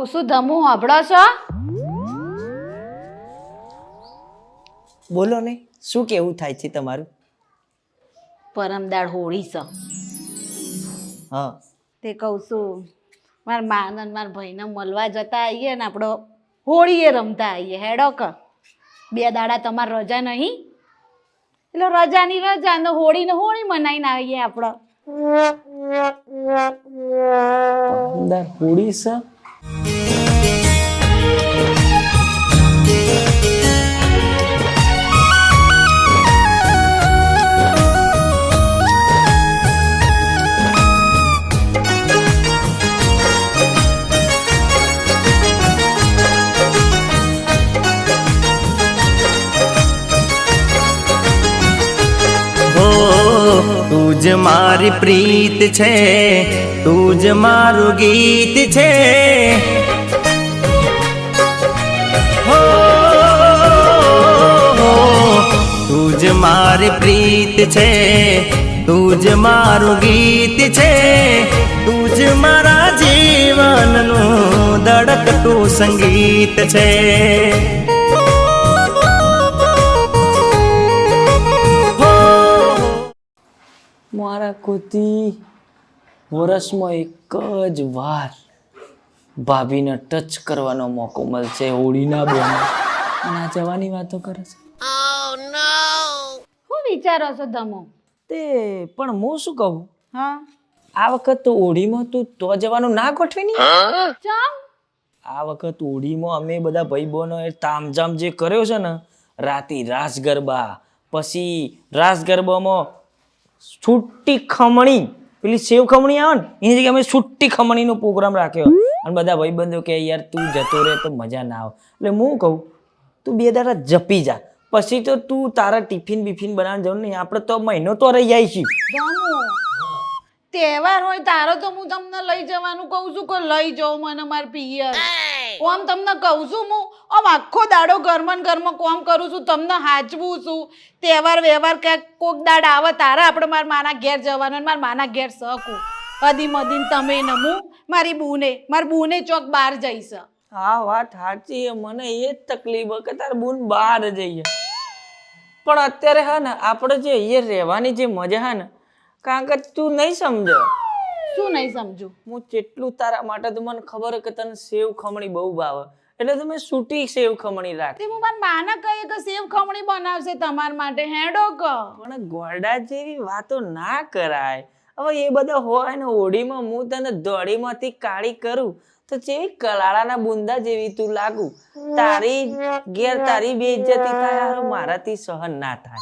કહું છું ધમુ હભળો છો? બોલો ને, શું કેવું થાય છે તમારું? પરમદાળ હોળી છે. હા, તે કહું છું મારા માન અને મારા ભાઈને મળવા જતા આવીએ ને આપણે હોળીએ રમતા આવીએ. હેડો કે 2 દાડા તમારે રજા નહીં, એટલે રજાની રજા ને હોળીને હોળી મનાઈને આવીએ આપણે. અંદર હોળી છે. તું જ મારી પ્રીત છે, તું જ મારું ગીત છે. હો તું જ મારી પ્રીત છે, તું જ મારું ગીત છે. તું જ મારા જીવનનું ધડકતું સંગીત છે. મારા કોતી વર્ષમાં એક જ વાર ભાભીને ટચ કરવાનો મોકો મળશે હોળીના બોને, અને આ જવાની વાતો કરે છે. શું વિચારો છો ધમુ? તે પણ હું શું કહું, હા, આ વખત તો હોળીમાં તું તો જવાનું ના ગોઠવી નહીં. ચમ? આ વખત હોળીમાં અમે બધા ભાઈ બહેનો એ તામઝામ જે કર્યો છે ને, રાતે રાસ ગરબા, પછી રાસ ગરબામાં છૂટી ખમણી, પેલી સેવ ખમણી આવે ને એની જગ્યાએ અમે છૂટી ખમણીનો પ્રોગ્રામ રાખ્યો. અને બધા ભાઈબંધો કે યાર તું જતો રહે તો મજા ના આવે, એટલે હું કહું તું 2 દાડા જપી જા, પછી તો તું તારા ટિફિન બિફિન બનાવવાનું જવું નહીં. આપણે તો મહિનો તો રહી જાય છે. ધમુ, તહેવાર હોય તારો તો હું તમને લઈ જવાનું કહું છું કે લઈ જાઓ મને માર પિયર. આમ તમને કહું છું હું આમ આખો દાડો ઘરમાં ને ઘરમાં કામ કરું છું, તમને હાચવું છું. તહેવાર વ્યવહાર ક્યાંક કોક દાડ આવે તારે આપણે મારા માના ઘેર જવાનું, અને મારા માના ઘેર શકું અધી મદીને તમે ને હું મારી બુને ચોક બહાર જઈશ. હા વાત સાચી, મને એ જ તકલીફ કે તાર બૂન બહાર જઈએ. પણ અત્યારે હા ને આપણે જે અહીંયા રહેવાની જે મજા હા ને, કારણ કે તું નહીં સમજો. શું નહીં સમજુ? હું જેટલું તારા માટે તો મને ખબર કે તને સેવ ખમણી બહુ ભાવે, એટલે તો મેં સૂટી સેવ ખમણી રાખી. હું મારા માના કહીએ કે સેવ ખમણી બનાવશે તમારા માટે. હેડો ક પણ ગોરડા જેવી વાતો ના કરાય. હવે એ બધા હોય ને હોળીમાં હું તને દોડીમાંથી કાળી કરું તો જેવી કલાળાના બુંદા જેવી તું લાગુ. તારી ઘેર તારી બેઇજ્જતી થાય, મારાથી સહન ના થાય.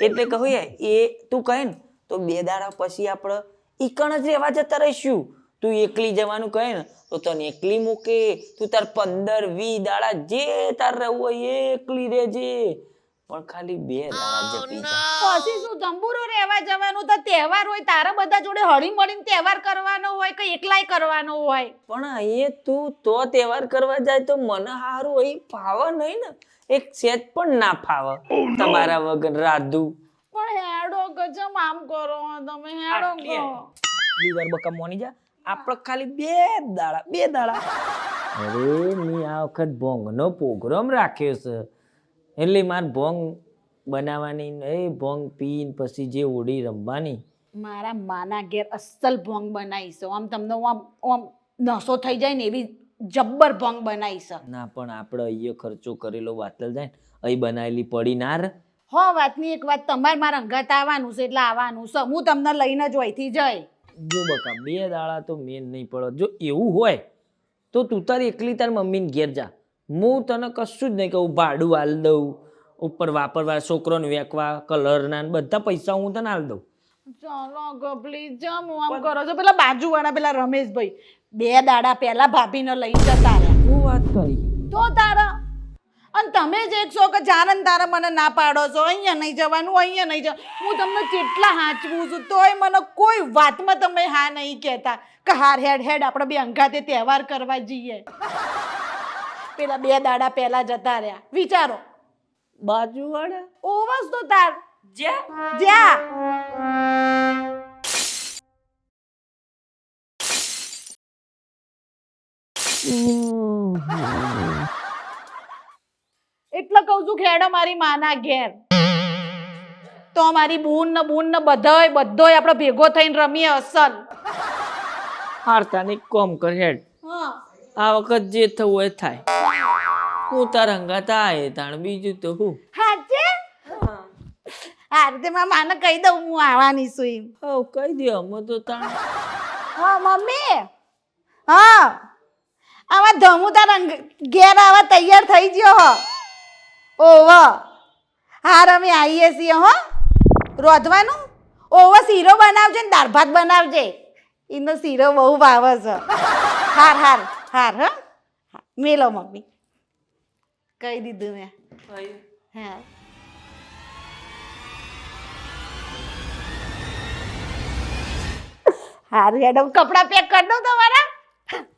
એટલે કહું એ તું કહે ને તો 2 દાડા પછી આપણે ઈકણ જ રહેવા જતા રહીશું. તું એકલી જવાનું કહે ને તો તને એકલી મૂકે, તું તાર 15-20 દાડા જે તાર રહેવું હોય એકલી રહેજે, પણ ખાલી 2 દાડા જપી જા. પછી શું તંબુરો રહેવા જવાનું? તો તહેવાર હોય તારા બધા જોડે હળી મળીને તહેવાર કરવાનો હોય કે એકલાય કરવાનો હોય? પણ અહીંયા તું તો તહેવાર કરવા જાય તો મને હારું અહીં ફાવે નહીં ને, એક સેજ પણ ના ફાવે તમારા વગર રાધુ. પણ હેડો ગજમ આમ કરો તમે, હેડો ગો લીવર બકા મોની જા, આપણે ખાલી 2 દાડા. અરે મેં આ વખત ભોંગનો પ્રોગ્રામ રાખ્યો છે, એટલે મારે ભોંગ બનાવવાની, એ ભોંગ પીને પછી જે હોળી રમવાની. મારા માના ઘેર અસલ ભોંગ બનાવીશ. આમ તમને આમ નશો થઈ જાય ને એવી જબ્બર ભોંગ બનાવીશ. ના પણ આપણે અહીંયા ખર્ચો કરેલો વાતલ જાય ને, અહીં બનાવેલી પડી ના રે. હો વાતની એક વાત, તમારે મારા અંગાત આવવાનું છે એટલે આવવાનું છે. હું તમને લઈને જ વહીથી જઈ. જો બકા 2 દાડા તો મેન નહીં પડો. જો એવું હોય તો તું તારી એકલી તાર મમ્મીને ઘેર જા, હું તને કશું જ નહીં કહું. ભાડું હાલ દઉં, ઉપર વાપરવા છોકરોને વેકવા કલરના બધા પૈસા હું તને હાલ દઉં. ચાલો ગો પ્લીઝ, જમ આમ કરો છો. પેલા બાજુવાળા પેલા રમેશભાઈ 2 દાડા પહેલા ભાભીને લઈને જતા રહ્યા. શું વાત કરી? તો તારા અને તમે જ એક છો કે જાનન તારા મને ના પાડો છો, અહીંયા નહીં જવાનું, અહીંયા નહીં જવાનું. હું તમને કેટલા હાંચવું છું તોય મને કોઈ વાતમાં તમે હા નહીં કહેતા કે હાર હેડ આપણે 2 અંગાતે તહેવાર કરવા જઈએ. પેલા 2 દાડા પહેલા જતા રહ્યા. વિચારો બાજુવાળા ઓવસ તો તાર જ્યાં કહું છું ખેડો મારી માના ઘેર. તો મારી બૂન ને બધાય આપણે ભેગો થઈને રમીએ અસલ. હારતાની કોમ કર હેડ. હા આ વખત જે થવું એ થાય. હું તાર હંગાતા આયે તાણ બીજું તો હું. હાચે આ રીતે માને કહી દઉં હું આવવાની છું એમ. હવ કહી દે અમે તો તાણ. હા મમ્મી હા આવા ધમુ તારા ઘેર આવા તૈયાર થઈ ગયો હો. ઓવ હાર અમે આવીએ છીએ હો. રોધવાનું ઓવો શીરો બનાવજે ને દાળ ભાત બનાવજે. એનો શીરો બહુ ભાવે છે. હાર હાર હાર હ મેલો મમ્મી કહી દીધું મેં. હા હાર મેડમ કપડાં પેક કરી દઉં તમારા.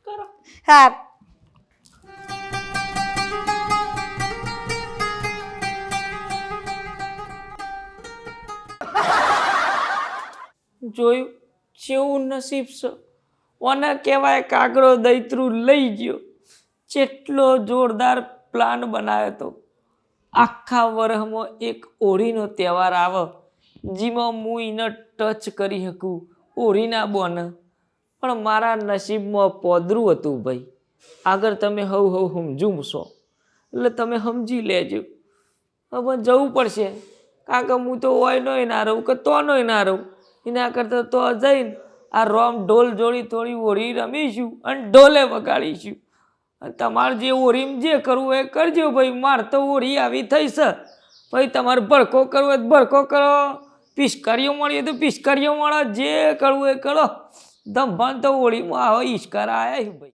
કરો હાર. જોયું જેવું નસીબ છે. ઓને કહેવાય કાગડો દૈત્રું લઈ ગયો. જેટલો જોરદાર પ્લાન બનાવ્યો હતો. આખા વર્ષમાં એક હોળીનો તહેવાર આવે જેમાં હું એને ટચ કરી શકું હોળીના બોને. પણ મારા નસીબમાં પોદરું હતું ભાઈ. આગળ તમે હવ સમજું છો એટલે તમે સમજી લેજો. હવે જવું પડશે કારણ કે હું તો ઓયનોય ના રહું કે તોનોય ના રહું. એના કરતાં તો જઈને આ રોમ ઢોલ જોડી થોડી હોળી રમીશું અને ઢોલે વગાડીશું. અને તમારે જે હોળીમાં જે કરવું એ કરજો ભાઈ. મારે તો હોળી આવી થઈ છે ભાઈ. તમારે ભડકો કરવો હોય તો ભડકો કરો, પિચકારીઓ મળી હોય તો પિચકારીઓ મળે, જે કરવું એ કરો. ધમભાન તો હોળીમાં આવો ઈશ્કાર આવ્યા ભાઈ.